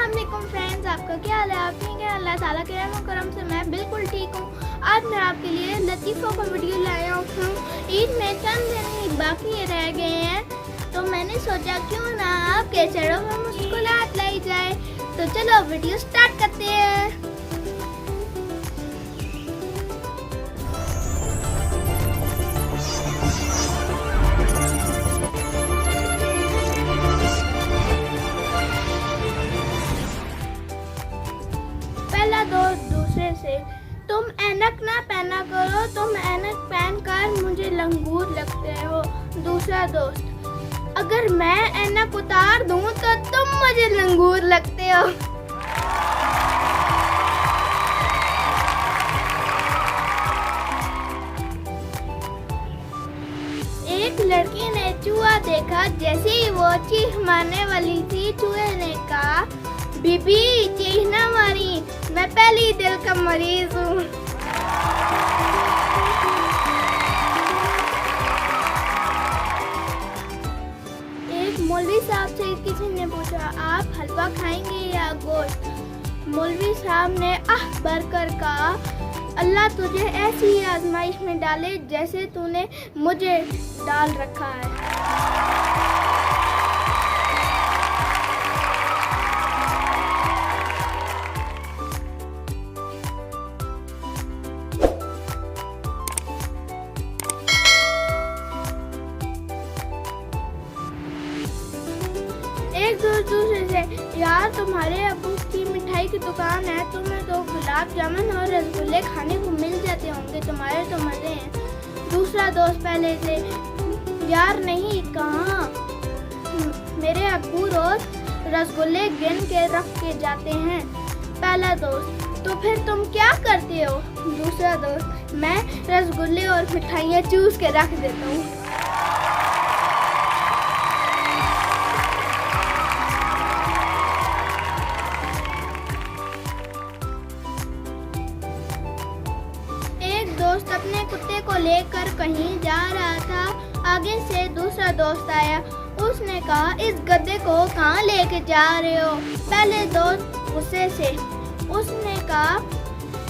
अस्सलामुअलैकुम फ्रेंड्स, आपका क्या हाल है? आप ठीक है? अल्लाह ताला के रहम करम से मैं बिल्कुल ठीक हूँ। आज मैं आपके लिए लतीफ़ों का वीडियो लाया हूँ। ईद में चंद दिन ही बाकी रह गए हैं, तो मैंने सोचा क्यों ना आपके चेहरों में मुस्कुराहट लाई जाए। तो चलो वीडियो स्टार्ट करते हैं। पहला दोस्त दूसरे से, तुम ऐनक ना पहना करो, तुम ऐनक पहन कर मुझे लंगूर लगते हो। दूसरा दोस्त, अगर मैं ऐनक उतार दूं तो तुम मुझे लंगूर लगते हो। एक लड़की ने चूहा देखा, जैसे ही वो चीख मारने वाली थी, चूहे ने कहा, बीबी चीख ना मारी, मैं पहली दिल का मरीज हूँ। एक मौलवी साहब से किसी ने पूछा, आप हलवा खाएंगे या गोश्त? मौलवी साहब ने आह भरकर कहा, अल्लाह तुझे ऐसी आजमाइश में डाले जैसे तूने मुझे डाल रखा है। एक दूसरे से, यार तुम्हारे अब्बू की मिठाई की दुकान है, तुम्हें तो गुलाब जामुन और रसगुल्ले खाने को मिल जाते होंगे, तुम्हारे तो मजे हैं। दूसरा दोस्त पहले से, यार नहीं, कहाँ, मेरे अब्बू रोज रसगुल्ले गिन के रख के जाते हैं। पहला दोस्त, तो फिर तुम क्या करते हो? दूसरा दोस्त, मैं रसगुल्ले और मिठाइयाँ चूस के रख देता हूँ। दोस्त अपने कुत्ते को लेकर कहीं जा रहा था। आगे से दूसरा दोस्त आया, उसने कहा, इस गधे को कहाँ लेके जा रहे हो? पहले दोस्त गुस्से से, उसने कहा,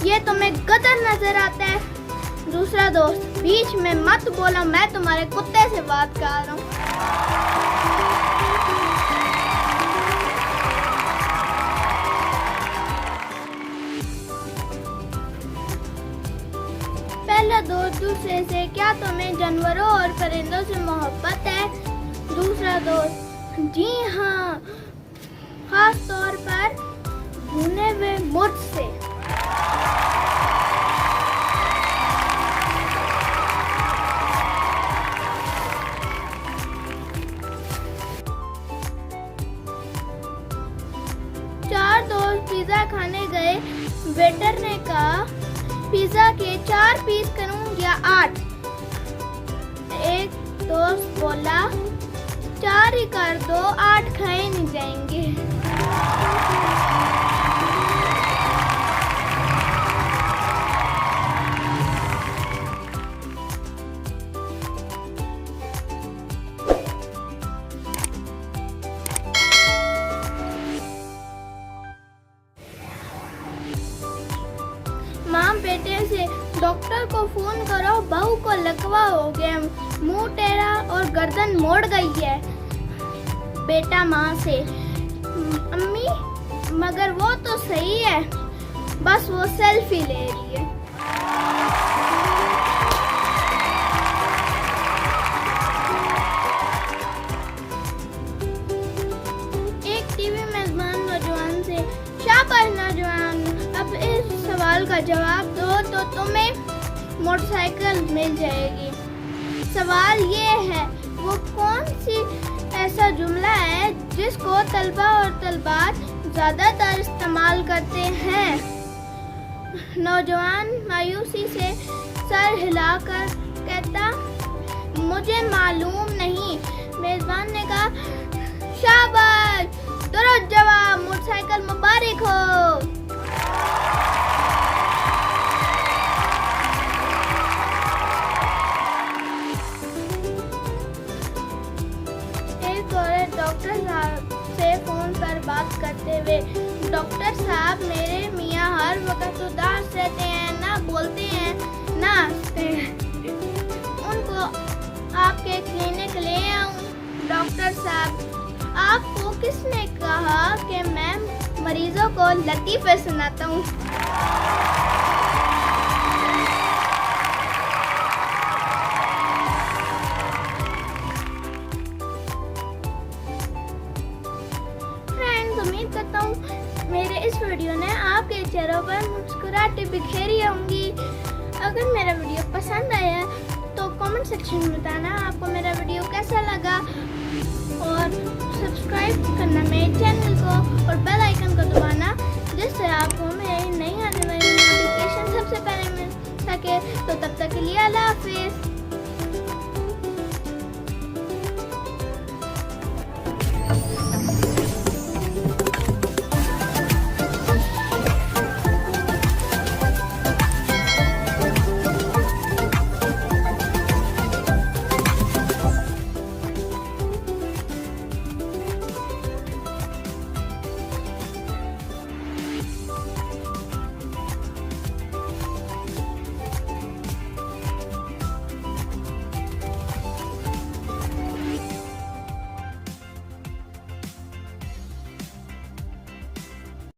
ये तुम्हें गधा नजर आता है? दूसरा दोस्त, बीच में मत बोलो, मैं तुम्हारे कुत्ते से बात कर रहा हूँ। पहला दोस्त दूसरे से, क्या तुम्हें जानवरों और परिंदों से मोहब्बत है? दूसरा दोस्त, जी हाँ, खास तौर पर भुने हुए मुर्ग से। चार दोस्त पिज्जा खाने गए। वेटर ने कहा, पिज्जा के 4 पीस करूं या 8? एक दोस्त बोला, 4 ही कर दो, 8 खाए नहीं जाएंगे। माँ बेटे से, डॉक्टर को फोन करो, बहू को लकवा हो गया, मुंह टेढ़ा और गर्दन मोड़ गई है। बेटा माँ से, अम्मी मगर वो तो सही है, बस वो सेल्फी ले रही है। एक टीवी मेजबान नौजवान से, शाबाश नौजवान, अब इस सवाल का जवाब दो तो तुम्हें मोटरसाइकिल मिल जाएगी। सवाल ये है, वो कौन सी ऐसा जुमला है जिसको तलबा और तलबात ज़्यादातर इस्तेमाल करते हैं? नौजवान मायूसी से सर हिलाकर कहता, मुझे मालूम नहीं। मेजबान ने कहा, शाबाश, दुरुस्त जवाब, मोटरसाइकिल मुबारक हो। एक औरत डॉक्टर साहब से फोन पर बात करते हुए रहते हैं, ना बोलते हैं, ना हंसते हैं। उनको आपके क्लिनिक ले आऊं? डॉक्टर साहब, आपको किसने कहा कि मैं मरीजों को लतीफ़े सुनाता हूँ? उम्मीद करता हूँ मेरे इस वीडियो ने आपके चेहरों पर मुस्कुराहटें बिखेरी होंगी। अगर मेरा वीडियो पसंद आया तो कमेंट सेक्शन में बताना आपको मेरा वीडियो कैसा लगा, और सब्सक्राइब करना मेरे चैनल को और बेल आइकन को दबाना, जिससे आपको मेरी नई आने वाली नोटिफिकेशन सबसे पहले मिल सके। तो तब तक के लिए अल्लाह हाफिज़।